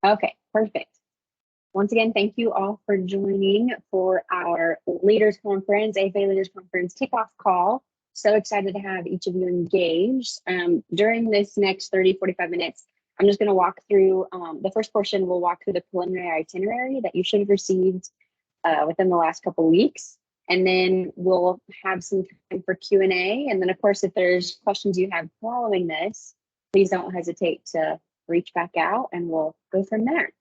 Okay, perfect. Once again, thank you all for joining for our Leaders Conference, AFA Leaders Conference kickoff call. So excited to have each of you engaged. During this next 30, 45 minutes, I'm just going to walk through the first portion. We'll walk through the preliminary itinerary that you should have received within the last couple of weeks. And then we'll have some time for Q&A. And then, of course, if there's questions you have following this, please don't hesitate to reach back out and we'll go from there.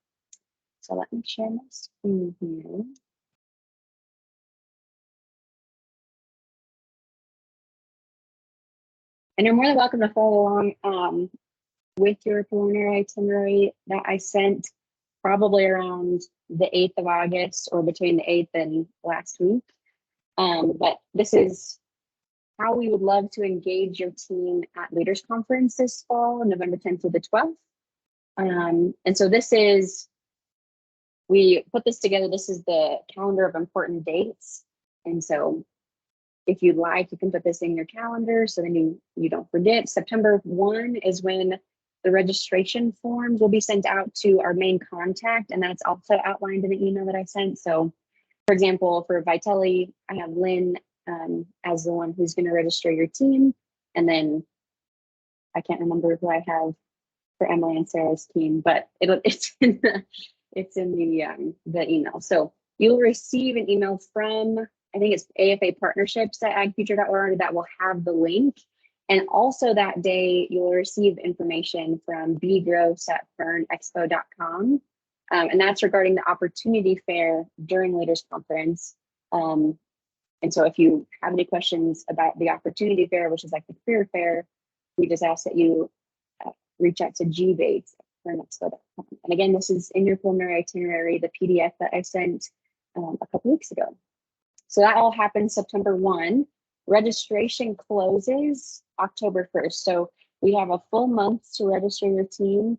So let me share my screen here. And you're more than welcome to follow along with your preliminary itinerary that I sent probably around the 8th of August or between the 8th and last week. But this is how we would love to engage your team at Leaders Conference this fall, November 10th to the 12th. And so this is, we put this together. This is the calendar of important dates. And so if you'd like, you can put this in your calendar so then you don't forget. September 1 is when the registration forms will be sent out to our main contact, and that's also outlined in the email that I sent. So for example, for Vitelli, I have Lynn as the one who's going to register your team. And then I can't remember who I have for Emily and Sarah's team, but it's in the email. So you'll receive an email from, I think it's AFA partnerships at agfuture.org that will have the link. And also that day, you'll receive information from bgross at fernexpo.com. And that's regarding the opportunity fair during Leaders Conference. And so if you have any questions about the opportunity fair, which is like the career fair, we just ask that you reach out to gbates at fernexpo.com. And again, this is in your preliminary itinerary, the PDF that I sent a couple weeks ago. So that all happens September 1. Registration closes October 1st. So we have a full month to register your team.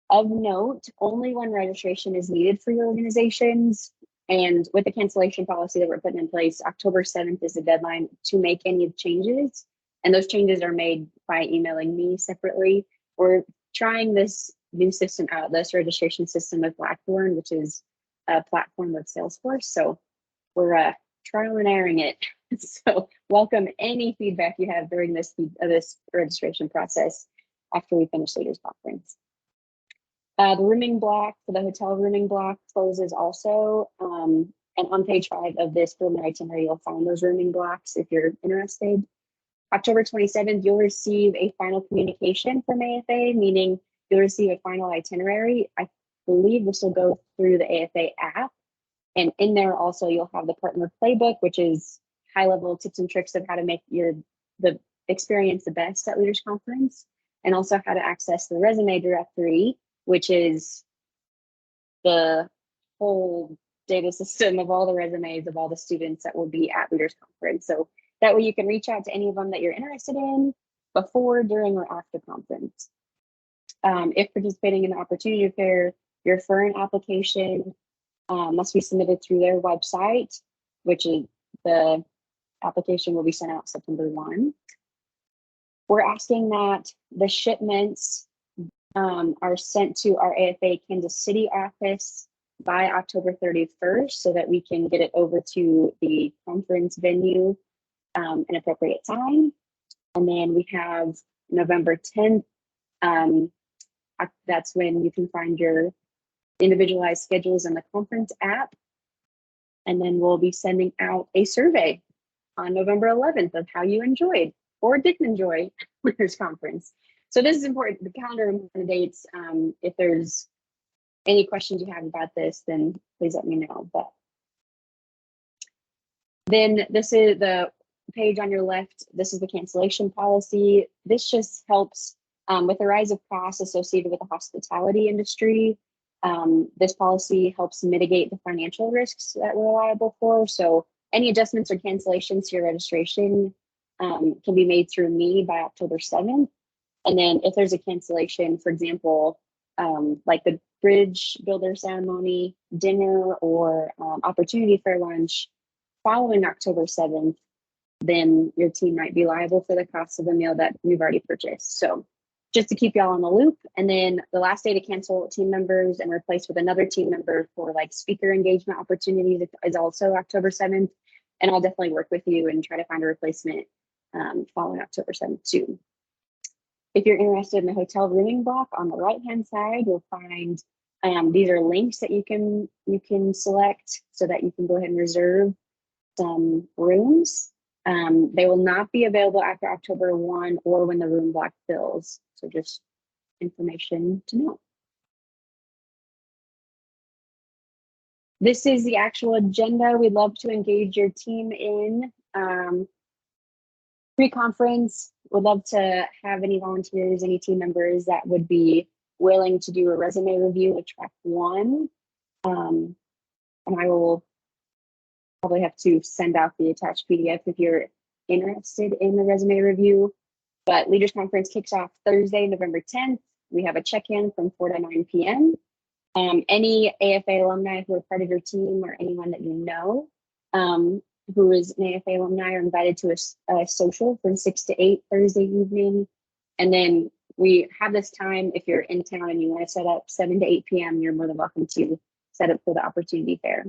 Of note, only when registration is needed for your organizations. And with the cancellation policy that we're putting in place, October 7th is the deadline to make any changes. And those changes are made by emailing me separately. We're trying this new system out, this registration system with Blackboard, which is a platform of Salesforce. So we're trial and erroring it. So welcome any feedback you have during this registration process after we finish Leaders Conference. The rooming block for the hotel rooming block closes also. And on page 5 of this preliminary itinerary, you'll find those rooming blocks if you're interested. October 27th, you'll receive a final communication from AFA, meaning you'll receive a final itinerary. I believe this will go through the AFA app. And in there also, you'll have the partner playbook, which is high-level tips and tricks of how to make the experience the best at Leaders Conference, and also how to access the resume directory, which is the whole data system of all the resumes of all the students that will be at Leaders Conference. So that way you can reach out to any of them that you're interested in before, during, or after conference. If participating in the opportunity fair, your FERN application must be submitted through their website, which is the application will be sent out September 1. We're asking that the shipments are sent to our AFA Kansas City office by October 31st so that we can get it over to the conference venue in appropriate time. And then we have November 10th. That's when you can find your individualized schedules in the conference app. And then we'll be sending out a survey on November 11th of how you enjoyed or didn't enjoy Leaders Conference. So this is important, the calendar and the dates. If there's any questions you have about this, then please let me know. But then this is the page on your left. This is the cancellation policy. This just helps with the rise of costs associated with the hospitality industry. This policy helps mitigate the financial risks that we're liable for. So any adjustments or cancellations to your registration can be made through me by October 7th. And then if there's a cancellation, for example, like the bridge builder ceremony, dinner, or opportunity fair lunch following October 7th, then your team might be liable for the cost of the meal that you've already purchased. So just to keep y'all on the loop. And then the last day to cancel team members and replace with another team member for like speaker engagement opportunities is also October 7th. And I'll definitely work with you and try to find a replacement following October 7th too. If you're interested in the hotel rooming block, on the right-hand side, you'll find these are links that you can select so that you can go ahead and reserve some rooms. They will not be available after October 1 or when the room block fills. So just information to know. This is the actual agenda. We'd love to engage your team in pre-conference. Would love to have any volunteers, any team members that would be willing to do a resume review with track 1. And I will probably have to send out the attached PDF if you're interested in the resume review. But Leaders Conference kicks off Thursday, November 10th. We have a check-in from 4 to 9 p.m. Any AFA alumni who are part of your team or anyone that you know who is an AFA alumni are invited to a social from 6 to 8 Thursday evening. And then we have this time, if you're in town and you want to set up 7 to 8 p.m., you're more than welcome to set up for the opportunity fair.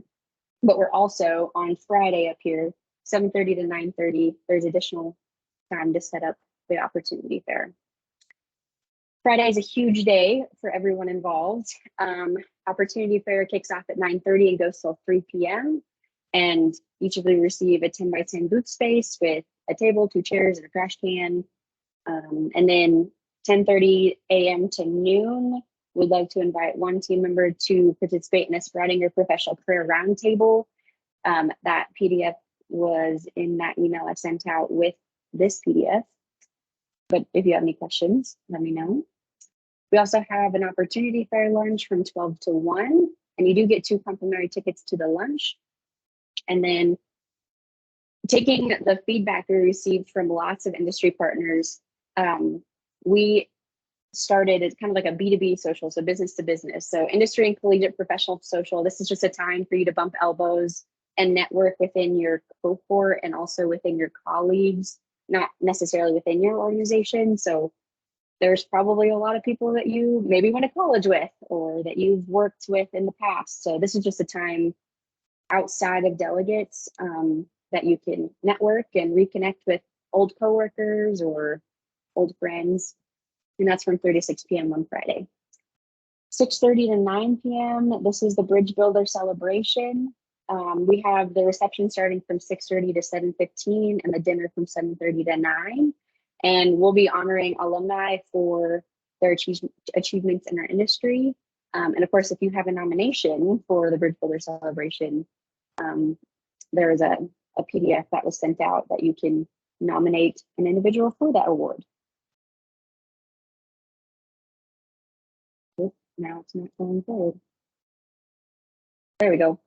But we're also on Friday up here, 7:30 to 9:30. There's additional time to set up the opportunity fair. Friday is a huge day for everyone involved. Opportunity fair kicks off at 9:30 and goes till 3 p.m. And each of you receive a 10 by 10 booth space with a table, 2 chairs, and a trash can. And then 10:30 a.m. to noon, we'd love to invite one team member to participate in a Sprouting Your Professional Career Roundtable. That PDF was in that email I sent out with this PDF. But if you have any questions, let me know. We also have an opportunity fair lunch from 12 to 1, and you do get 2 complimentary tickets to the lunch. And then taking the feedback we received from lots of industry partners, we started as kind of like a B2B social, so business to business. So industry and collegiate professional social, this is just a time for you to bump elbows and network within your cohort and also within your colleagues, not necessarily within your organization. So there's probably a lot of people that you maybe went to college with or that you've worked with in the past. So this is just a time outside of delegates that you can network and reconnect with old coworkers or old friends. And that's from 3 to 6 p.m. on Friday. 6:30 to 9 p.m., this is the Bridge Builder celebration. We have the reception starting from 6:30 to 7:15 and the dinner from 7:30 to 9. And we'll be honoring alumni for their achievements in our industry. And of course, if you have a nomination for the Bridge Builder celebration, there is a PDF that was sent out that you can nominate an individual for that award. Now it's not going forward. There we go.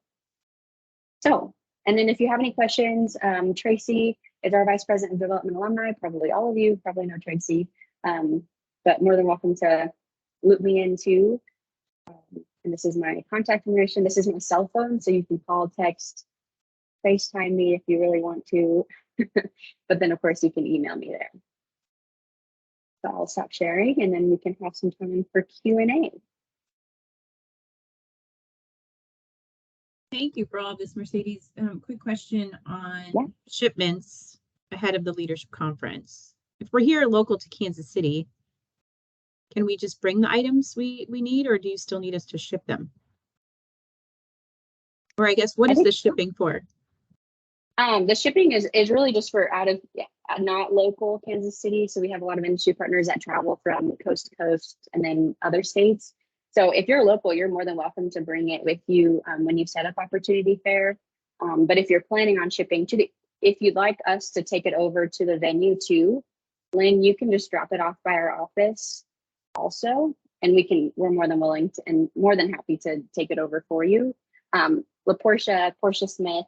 So, and then if you have any questions, Tracy is our Vice President of Development Alumni. Probably all of you probably know Tracy, but more than welcome to loop me in too. And this is my contact information. This is my cell phone, so you can call, text, FaceTime me if you really want to. But then, of course, you can email me there. So I'll stop sharing, and then we can have some time for Q&A. Thank you for all of this, Mercedes. Quick question on shipments ahead of the leadership conference. If we're here local to Kansas City, can we just bring the items we need, or do you still need us to ship them? Or I guess, what is the shipping for? The shipping is really just for out of not local Kansas City. So we have a lot of industry partners that travel from coast to coast and then other states. So if you're local, you're more than welcome to bring it with you when you set up Opportunity Fair. But if you're planning on shipping if you'd like us to take it over to the venue too, Lynn, you can just drop it off by our office also, and we're more than willing to and more than happy to take it over for you. Portia Smith,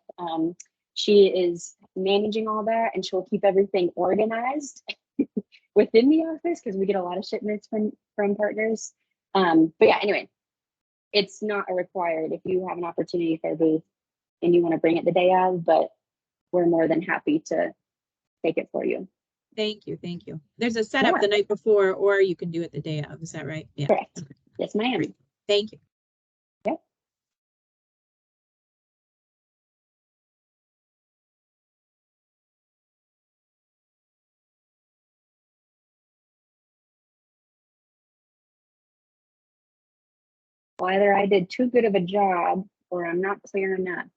she is managing all that, and she'll keep everything organized within the office because we get a lot of shipments from partners. But yeah, anyway, it's not a required if you have an Opportunity Fair booth and you want to bring it the day of, but we're more than happy to take it for you. Thank you. Thank you. There's a setup the night before, or you can do it the day of. Is that right? Yeah. Correct. Yes, ma'am. Great. Thank you. Yep. Well, either I did too good of a job or I'm not clear enough.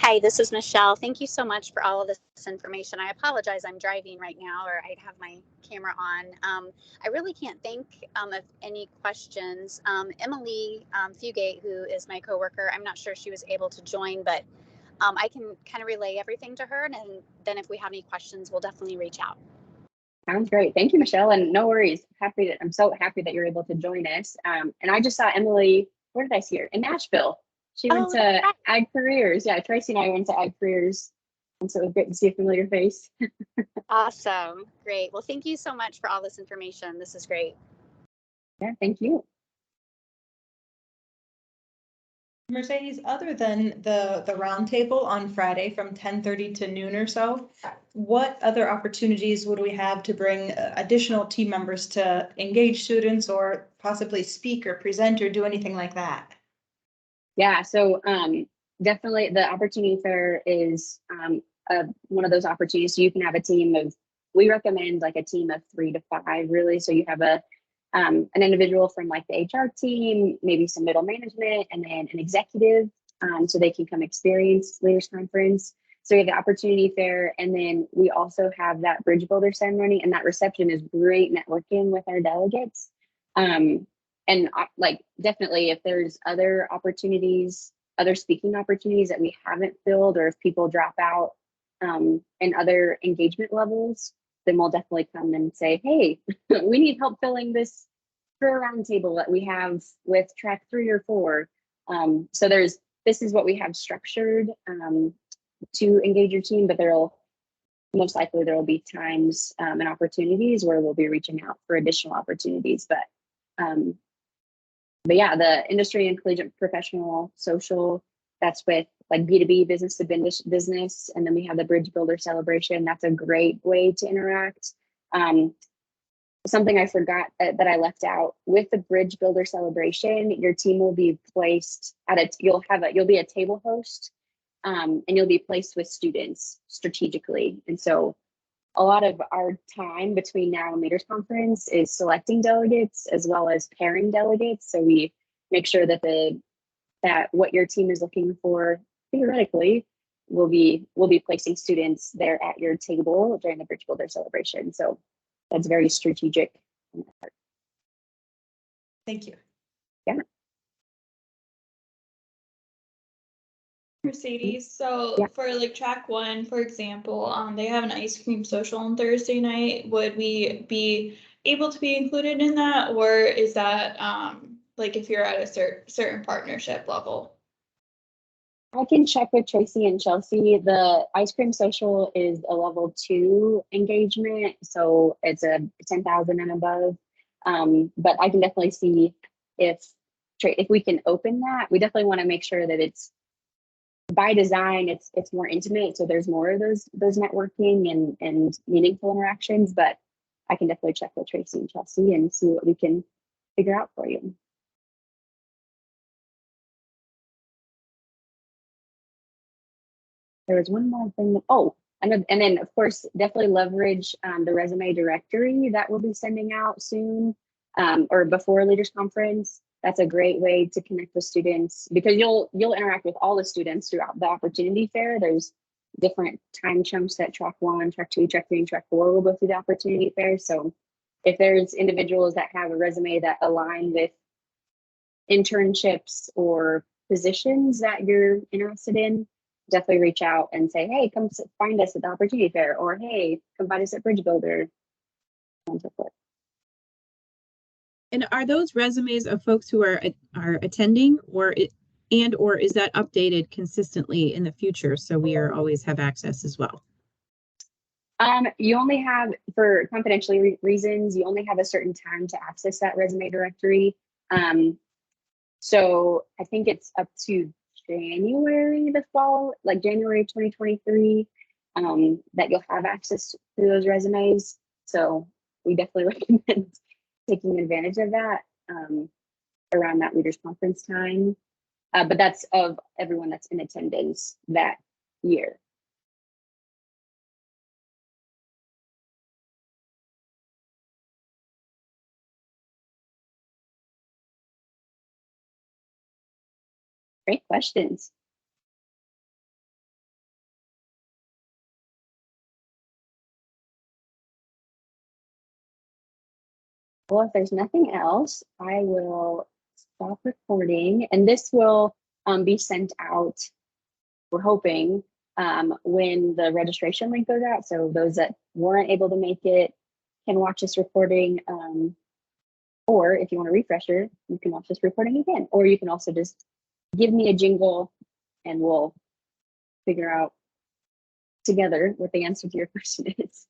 Hi, this is Michelle. Thank you so much for all of this information. I apologize, I'm driving right now, or I'd have my camera on. I really can't think of any questions. Emily Fugate, who is my coworker, I'm not sure she was able to join, but I can kind of relay everything to her, and then if we have any questions, we'll definitely reach out. Sounds great. Thank you, Michelle. And no worries. I'm so happy that you're able to join us. And I just saw Emily, where did I see her? In Nashville. She went to Ag Careers. Yeah, Tracy and I went to Ag Careers. And so it was great to see a familiar face. Awesome. Great. Well, thank you so much for all this information. This is great. Yeah, thank you. Mercedes, other than the roundtable on Friday from 10:30 to noon or so, what other opportunities would we have to bring additional team members to engage students or possibly speak or present or do anything like that? Yeah, so definitely the opportunity fair is one of those opportunities. So you can have a team of, we recommend like a team of 3 to 5 really. So you have an individual from like the HR team, maybe some middle management, and then an executive, so they can come experience Leaders Conference. So we have the opportunity fair, and then we also have that bridge builder ceremony, and that reception is great networking with our delegates. And like definitely if there's other opportunities, other speaking opportunities that we haven't filled, or if people drop out in other engagement levels, then we'll definitely come and say, hey, we need help filling this career roundtable that we have with track 3 or 4. So this is what we have structured to engage your team, but most likely there will be times and opportunities where we'll be reaching out for additional opportunities. But yeah, the industry and collegiate professional social, that's with like B2B, business to business. And then we have the Bridge Builder celebration. That's a great way to interact. Something I forgot that I left out with the Bridge Builder celebration, your team will be placed you'll be a table host, and you'll be placed with students strategically. And so a lot of our time between now and Leaders Conference is selecting delegates as well as pairing delegates. So we make sure that that what your team is looking for, theoretically, we'll be placing students there at your table during the Bridge Builder celebration. So that's very strategic. Thank you. Yeah. Mercedes, so yeah. for like track 1, for example, they have an ice cream social on Thursday night. Would we be able to be included in that, or is that like if you're at a certain partnership level? I can check with Tracy and Chelsea. The ice cream social is a level 2 engagement, so it's a 10,000 and above. But I can definitely see if we can open that. We definitely want to make sure that it's by design, it's more intimate, so there's more of those networking and meaningful interactions. But I can definitely check with Tracy and Chelsea and see what we can figure out for you. There was one more thing. And then of course, definitely leverage the resume directory that we'll be sending out soon, or before Leaders Conference. That's a great way to connect with students, because you'll interact with all the students throughout the opportunity fair. There's different time chunks that track 1, track 2, track 3, and track 4 will go through the opportunity fair. So if there's individuals that have a resume that align with internships or positions that you're interested in, definitely reach out and say, hey, come find us at the opportunity fair, or hey, come find us at Bridge Builder, and so forth. And are those resumes of folks who are attending, or is that updated consistently in the future, so we always have access as well? You only have, for confidentiality reasons, you only have a certain time to access that resume directory. So I think it's up to January, the fall, like January 2023, that you'll have access to those resumes. So we definitely recommend taking advantage of that around that leaders conference time. But that's of everyone that's in attendance that year. Great questions. Well, if there's nothing else, I will stop recording, and this will be sent out, we're hoping, when the registration link goes out. So those that weren't able to make it can watch this recording, or if you want a refresher, you can watch this recording again, or you can also just give me a jingle and we'll figure out together what the answer to your question is.